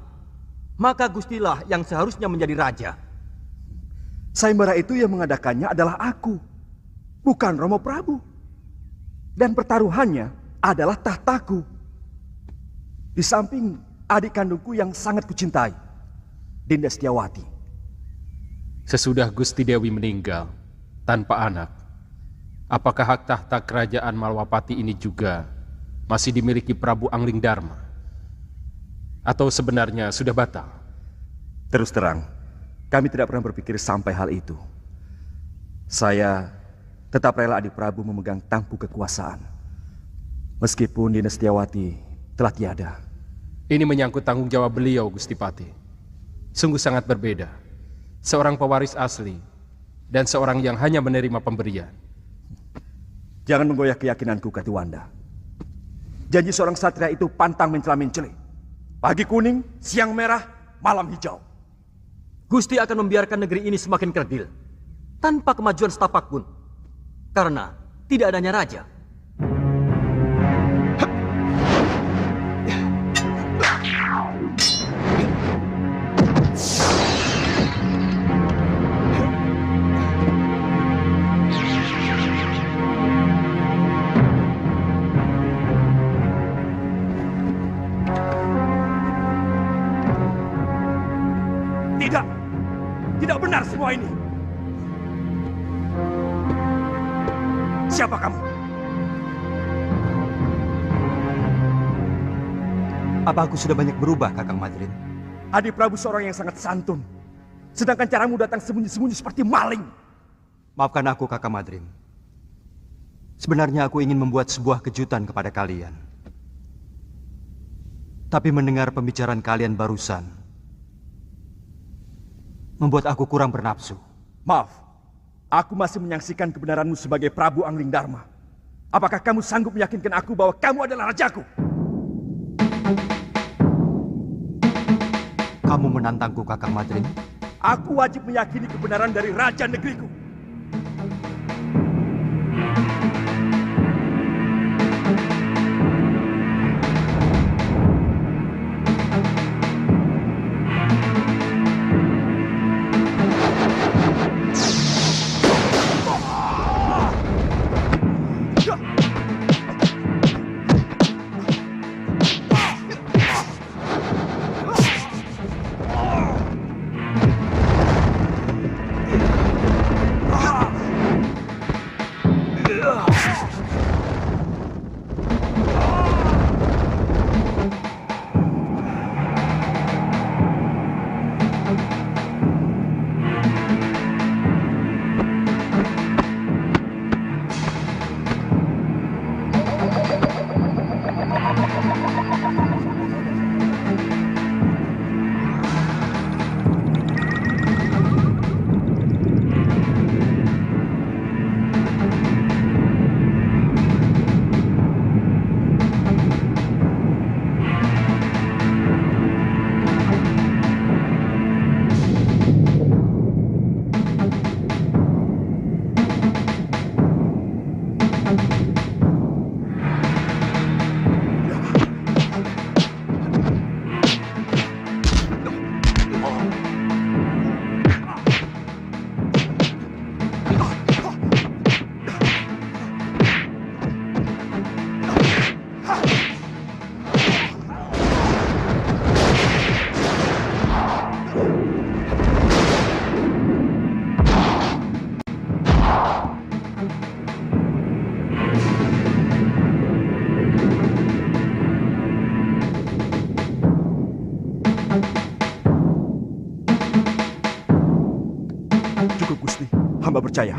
maka Gustilah yang seharusnya menjadi raja. Sayembara itu yang mengadakannya adalah aku, bukan Romo Prabu. Dan pertaruhannya adalah tahtaku. Di samping adik kandungku yang sangat kucintai, Dinda Setiawati. Sesudah Gusti Dewi meninggal tanpa anak, apakah hak tahta kerajaan Malwapati ini juga masih dimiliki Prabu Anglingdarma? Atau sebenarnya sudah batal? Terus terang, kami tidak pernah berpikir sampai hal itu. Saya tetap rela adik Prabu memegang tampuk kekuasaan. Meskipun Dinda Setiawati telah tiada. Ini menyangkut tanggung jawab beliau, Gusti Patih. Sungguh sangat berbeda. Seorang pewaris asli dan seorang yang hanya menerima pemberian. Jangan menggoyah keyakinanku, Katiwanda. Janji seorang satria itu pantang mencela-mencela. Pagi kuning, siang merah, malam hijau. Gusti akan membiarkan negeri ini semakin kerdil tanpa kemajuan setapak pun, karena tidak adanya raja. Tidak benar semua ini. Siapa kamu? Apa aku sudah banyak berubah, Kakang Madrin? Adik Prabu seorang yang sangat santun. Sedangkan caramu datang sembunyi-sembunyi seperti maling. Maafkan aku, Kakang Madrin. Sebenarnya aku ingin membuat sebuah kejutan kepada kalian. Tapi mendengar pembicaraan kalian barusan, membuat aku kurang bernafsu. Maaf, aku masih menyaksikan kebenaranmu sebagai Prabu Angling Dharma. Apakah kamu sanggup meyakinkan aku bahwa kamu adalah rajaku? Kamu menantangku, Kakang Madrin? Aku wajib meyakini kebenaran dari raja negeriku. Hamba percaya.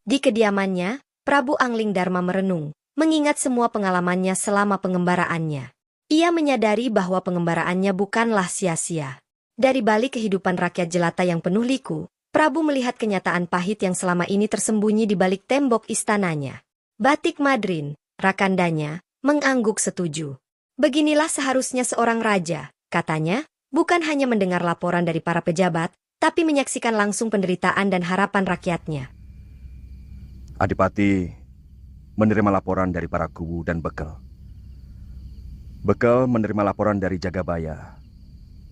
Di kediamannya, Prabu Angling Dharma merenung, mengingat semua pengalamannya selama pengembaraannya. Ia menyadari bahwa pengembaraannya bukanlah sia-sia. Dari balik kehidupan rakyat jelata yang penuh liku, Prabu melihat kenyataan pahit yang selama ini tersembunyi di balik tembok istananya. Batik Madrin, rakandanya, mengangguk setuju. Beginilah seharusnya seorang raja, katanya, bukan hanya mendengar laporan dari para pejabat, tapi menyaksikan langsung penderitaan dan harapan rakyatnya. Adipati menerima laporan dari para kubu dan Bekel. Bekel menerima laporan dari Jagabaya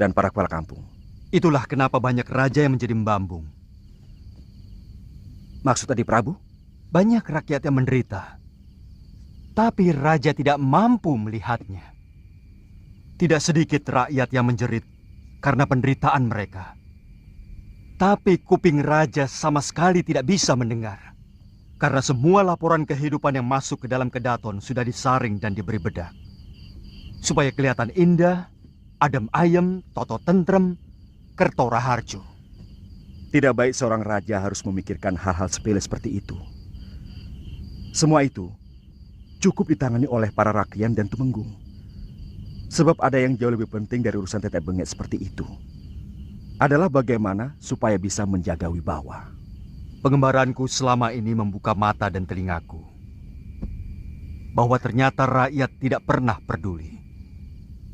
dan para kepala kampung. Itulah kenapa banyak raja yang menjadi membambung. Maksud Adi Prabu? Banyak rakyat yang menderita, tapi raja tidak mampu melihatnya. Tidak sedikit rakyat yang menjerit karena penderitaan mereka. Tapi kuping raja sama sekali tidak bisa mendengar. Karena semua laporan kehidupan yang masuk ke dalam kedaton sudah disaring dan diberi bedak. Supaya kelihatan indah, adem ayem, toto tentrem, kerto raharjo. Tidak baik seorang raja harus memikirkan hal-hal sepele seperti itu. Semua itu cukup ditangani oleh para rakyat dan tumenggung. Sebab ada yang jauh lebih penting dari urusan tetek bengek seperti itu. Adalah bagaimana supaya bisa menjaga wibawa. Pengembaraanku selama ini membuka mata dan telingaku. Bahwa ternyata rakyat tidak pernah peduli.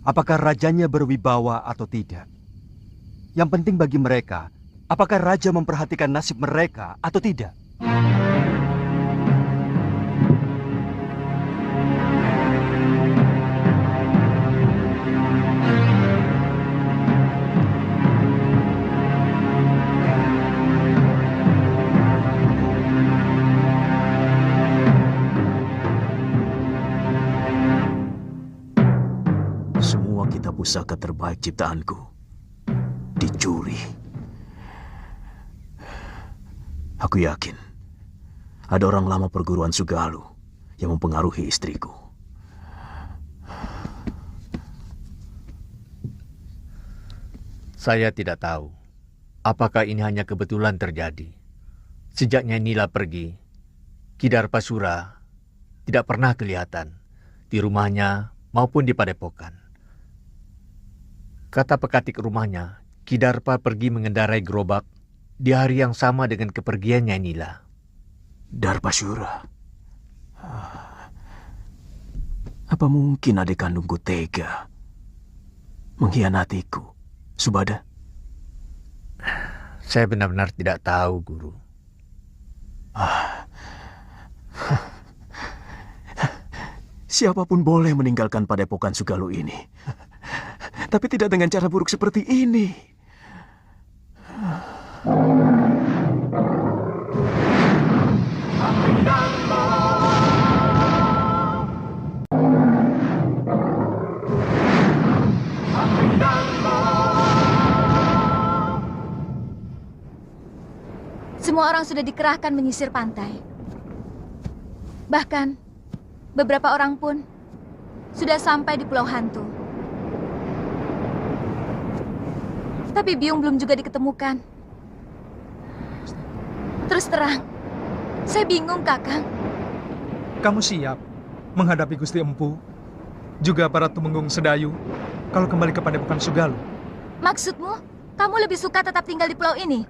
Apakah rajanya berwibawa atau tidak. Yang penting bagi mereka, apakah raja memperhatikan nasib mereka atau tidak. Pusaka terbaik ciptaanku dicuri. Aku yakin ada orang lama perguruan Sugalu yang mempengaruhi istriku. Saya tidak tahu. Apakah ini hanya kebetulan terjadi? Sejak Nyai Nila pergi, Kidar Pasura tidak pernah kelihatan di rumahnya maupun di padepokan. Kata pekatik rumahnya, Kidarpa pergi mengendarai gerobak di hari yang sama dengan kepergian Nyai Nila. Darpasura. Apa mungkin adik kandungku tega mengkhianatiku, Subada? Saya benar-benar tidak tahu, Guru. Siapapun boleh meninggalkan padepokan Sugalu ini. Tapi tidak dengan cara buruk seperti ini. Semua orang sudah dikerahkan menyisir pantai. Bahkan, beberapa orang pun sudah sampai di Pulau Hantu. Tapi Biung belum juga diketemukan. Terus terang, saya bingung, Kakang. Kamu siap menghadapi Gusti Empu, juga para Tumenggung Sedayu, kalau kembali ke padepokan Sugalu? Maksudmu, kamu lebih suka tetap tinggal di pulau ini?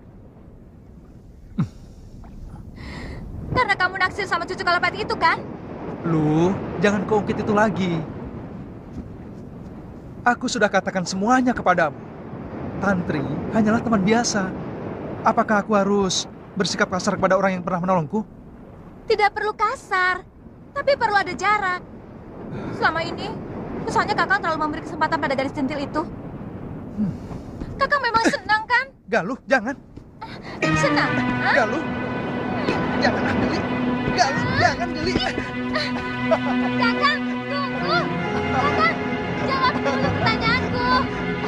Karena kamu naksir sama cucu Kalapati itu, kan? Lu, jangan keungkit itu lagi. Aku sudah katakan semuanya kepadamu. Tantri hanyalah teman biasa. Apakah aku harus bersikap kasar kepada orang yang pernah menolongku? Tidak perlu kasar, tapi perlu ada jarak. Selama ini, misalnya Kakang terlalu memberi kesempatan pada gadis centil itu. Kakang memang senang, kan? Galuh, jangan. Senang? Hah? Galuh. Jangan, Geli. Galuh, jangan, Geli. Kakang, tunggu. Kakang, jawab dulu pertanyaanku.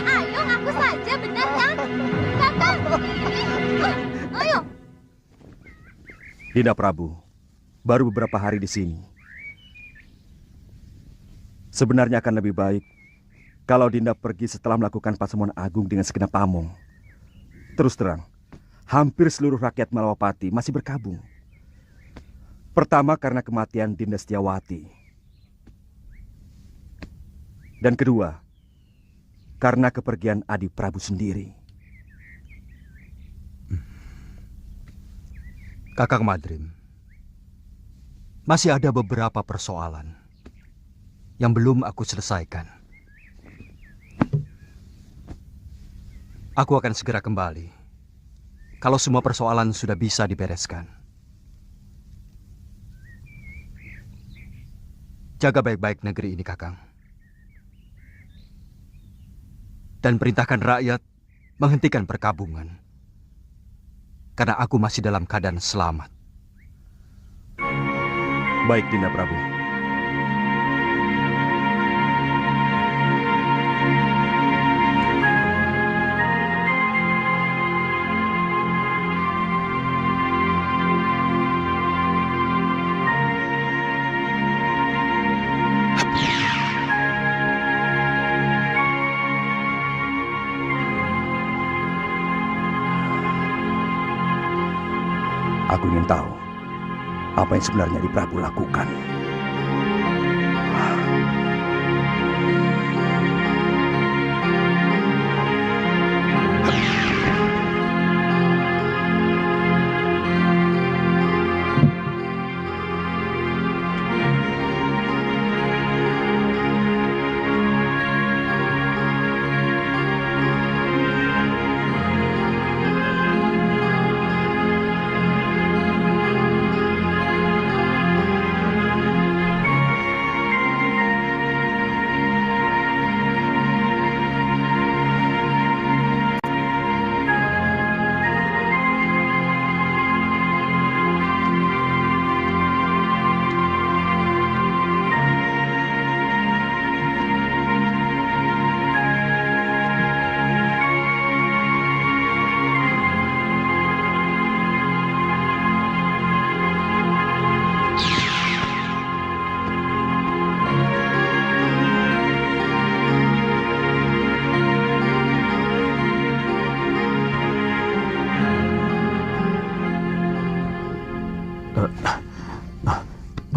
Ayo, ngaku saja, benar kan? Kakang, ini. Ayo. Dinda Prabu, baru beberapa hari di sini. Sebenarnya akan lebih baik kalau Dinda pergi setelah melakukan pasemuan agung dengan segenap pamong. Terus terang, hampir seluruh rakyat Malawapati masih berkabung. Pertama karena kematian Dinda Setiawati. Dan kedua, karena kepergian Adi Prabu sendiri. Kakang Madrim, masih ada beberapa persoalan yang belum aku selesaikan. Aku akan segera kembali kalau semua persoalan sudah bisa dibereskan. Jaga baik-baik negeri ini, Kakang. Dan perintahkan rakyat menghentikan perkabungan. Karena aku masih dalam keadaan selamat. Baik, Dinda Prabu. Aku ingin tahu apa yang sebenarnya Adi Prabu lakukan.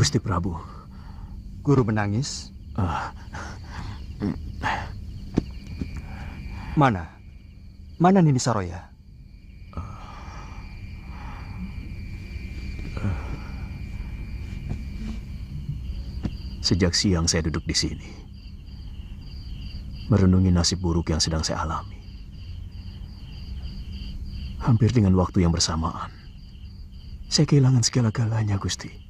Gusti Prabu. Guru menangis? Mana Nini Saroya? Sejak siang saya duduk di sini, merenungi nasib buruk yang sedang saya alami. Hampir dengan waktu yang bersamaan, saya kehilangan segala-galanya, Gusti.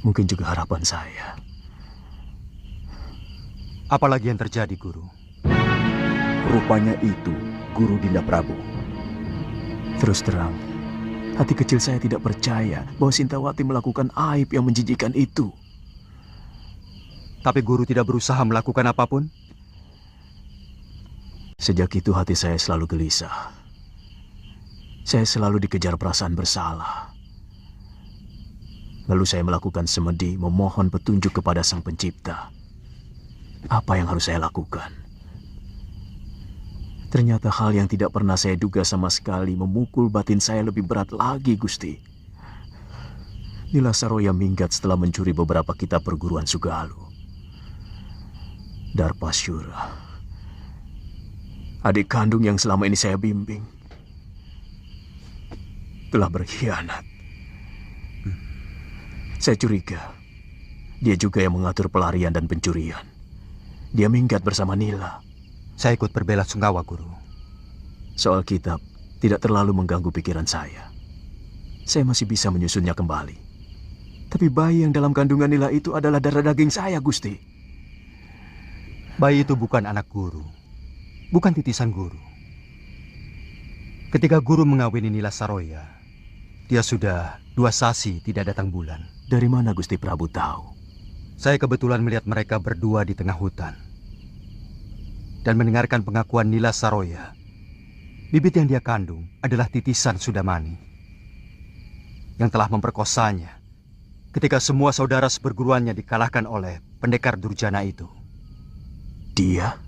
Mungkin juga harapan saya. Apalagi yang terjadi, Guru? Rupanya itu Guru Dinda Prabu. Terus terang, hati kecil saya tidak percaya bahwa Sintawati melakukan aib yang menjijikkan itu. Tapi Guru tidak berusaha melakukan apapun? Sejak itu hati saya selalu gelisah. Saya selalu dikejar perasaan bersalah. Lalu saya melakukan semedi memohon petunjuk kepada Sang Pencipta. Apa yang harus saya lakukan? Ternyata hal yang tidak pernah saya duga sama sekali memukul batin saya lebih berat lagi, Gusti. Nila Saroya minggat setelah mencuri beberapa kitab perguruan Sugalu. Darpasyura, adik kandung yang selama ini saya bimbing, telah berkhianat. Saya curiga dia juga yang mengatur pelarian dan pencurian. Dia minggat bersama Nila. Saya ikut berbela sungkawa, Guru. Soal kitab tidak terlalu mengganggu pikiran saya. Saya masih bisa menyusunnya kembali. Tapi bayi yang dalam kandungan Nila itu adalah darah daging saya, Gusti. Bayi itu bukan anak Guru, bukan titisan Guru. Ketika Guru mengawini Nila Saroya, dia sudah 2 sasi tidak datang bulan. Dari mana Gusti Prabu tahu? Saya kebetulan melihat mereka berdua di tengah hutan dan mendengarkan pengakuan Nila Saroya. Bibit yang dia kandung adalah titisan Sudamani yang telah memperkosanya ketika semua saudara seperguruannya dikalahkan oleh pendekar durjana itu. Dia?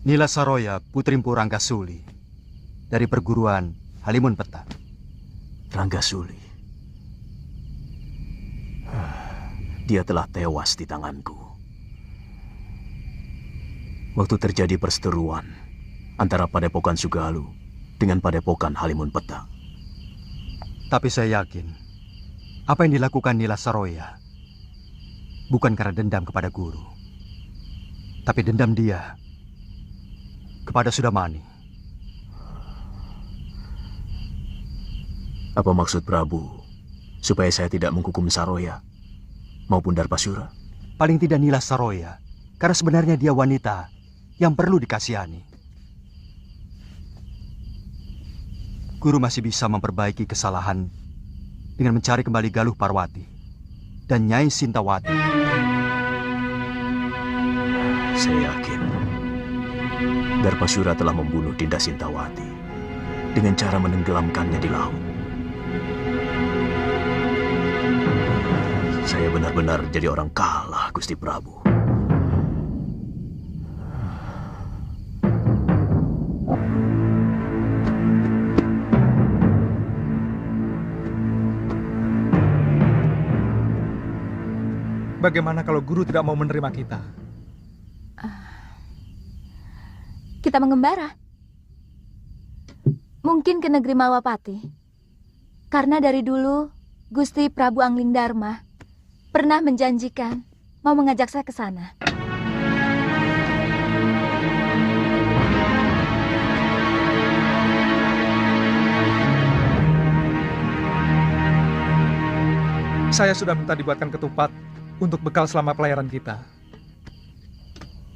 Nila Saroya, putri Mpu Ranggasuli dari perguruan Halimun Petak. Ranggasuli. Dia telah tewas di tanganku. Waktu terjadi perseteruan antara Padepokan Sugalu dengan Padepokan Halimun Petak. Tapi saya yakin apa yang dilakukan Nila Saroya bukan karena dendam kepada Guru, tapi dendam dia kepada Sudamani. Apa maksud Prabu supaya saya tidak menghukum Saroya maupun Darpasyura? Paling tidak Nila Saroya, karena sebenarnya dia wanita yang perlu dikasihani. Guru masih bisa memperbaiki kesalahan dengan mencari kembali Galuh Parwati dan Nyai Sintawati. Saya yakin Darpasyura telah membunuh Dinda Sintawati dengan cara menenggelamkannya di laut. Saya benar-benar jadi orang kalah, Gusti Prabu. Bagaimana kalau Guru tidak mau menerima kita? Kita mengembara. Mungkin ke negeri Malwapati. Karena dari dulu Gusti Prabu Anglingdarma pernah menjanjikan mau mengajak saya ke sana. Saya sudah minta dibuatkan ketupat untuk bekal selama pelayaran kita.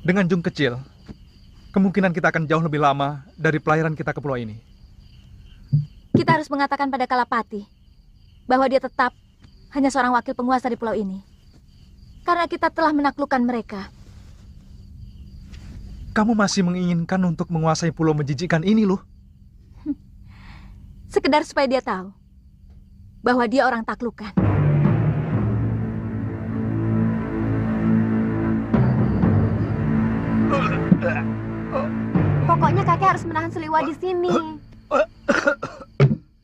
Dengan jung kecil, kemungkinan kita akan jauh lebih lama dari pelayaran kita ke pulau ini. Kita harus mengatakan pada Kalapati bahwa dia tetap hanya seorang wakil penguasa di pulau ini. Karena kita telah menaklukkan mereka. Kamu masih menginginkan untuk menguasai pulau menjijikkan ini, loh. Sekedar supaya dia tahu bahwa dia orang taklukan. Pokoknya kakek harus menahan Seliwa di sini.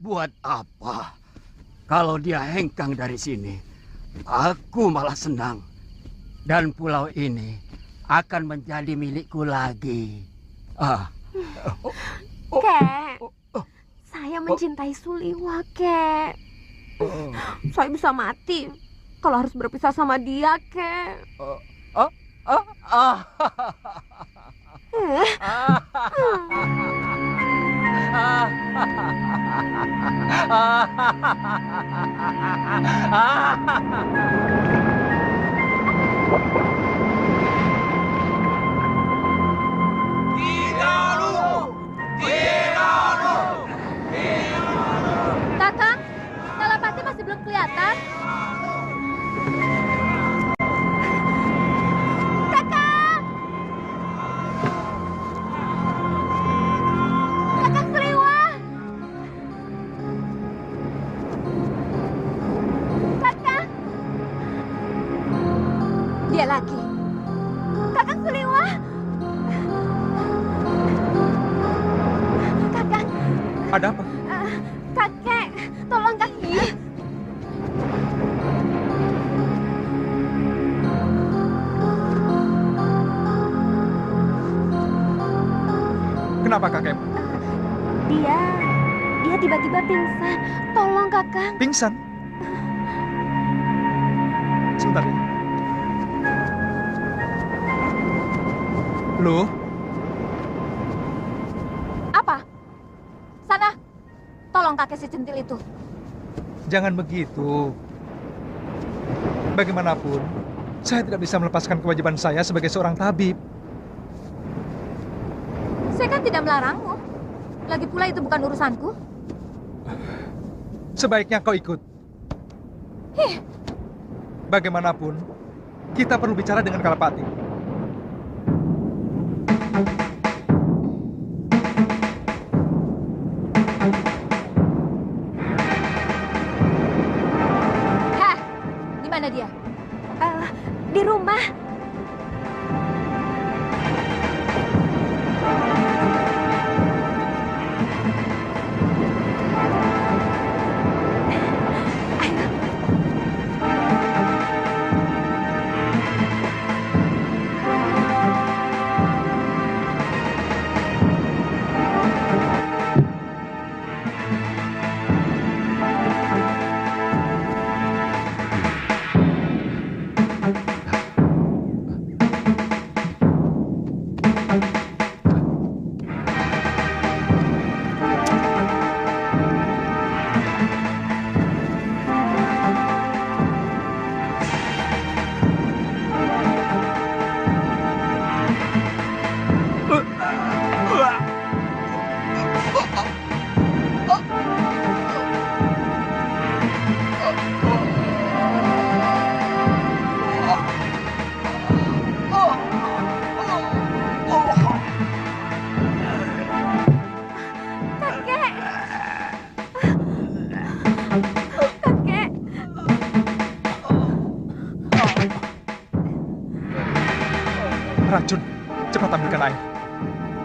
Buat apa? Kalau dia hengkang dari sini, aku malah senang. Dan pulau ini akan menjadi milikku lagi. Kek, saya mencintai Suliwa, Kek. Saya bisa mati kalau harus berpisah sama dia, Kek. Kakang, Kalapati masih belum kelihatan. Kakang! Kakang Suliwa! Kakang! Dia lagi. Kakang Suliwa! Kakang! Ada apa? Kakek, tolong kakek. Kenapa kakek? Dia tiba-tiba pingsan. Tolong kakang. Pingsan? Sebentar ya. Loh? Apa? Sana, tolong kakek si centil itu. Jangan begitu. Bagaimanapun, saya tidak bisa melepaskan kewajiban saya sebagai seorang tabib. Saya kan tidak melarangmu. Lagi pula itu bukan urusanku. Sebaiknya kau ikut. Bagaimanapun, kita perlu bicara dengan Kalapati. Hah, di mana dia? Di rumah. Racun, cepat ambilkan air.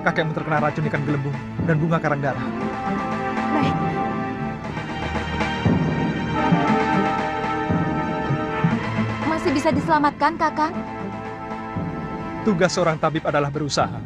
Kakekmu terkena racun ikan gelembung dan bunga karang darah. Baik. Masih bisa diselamatkan, Kakang? Tugas seorang tabib adalah berusaha.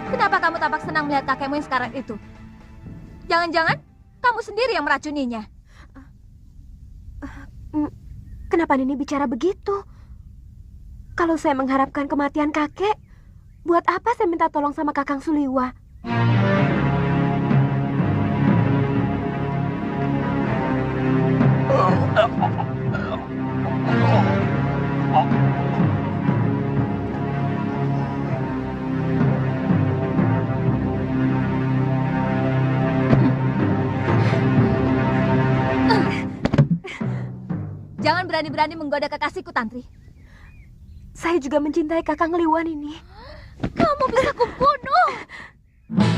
Kenapa kamu tampak senang melihat kakekmu yang sekarat itu? Jangan-jangan kamu sendiri yang meracuninya. Kenapa Nini bicara begitu? Kalau saya mengharapkan kematian kakek, buat apa saya minta tolong sama Kakang Suliwa? Jangan berani-berani menggoda kekasihku, Tantri. Saya saya juga mencintai Kakang Liwan ini. Kamu bisa kubunuh.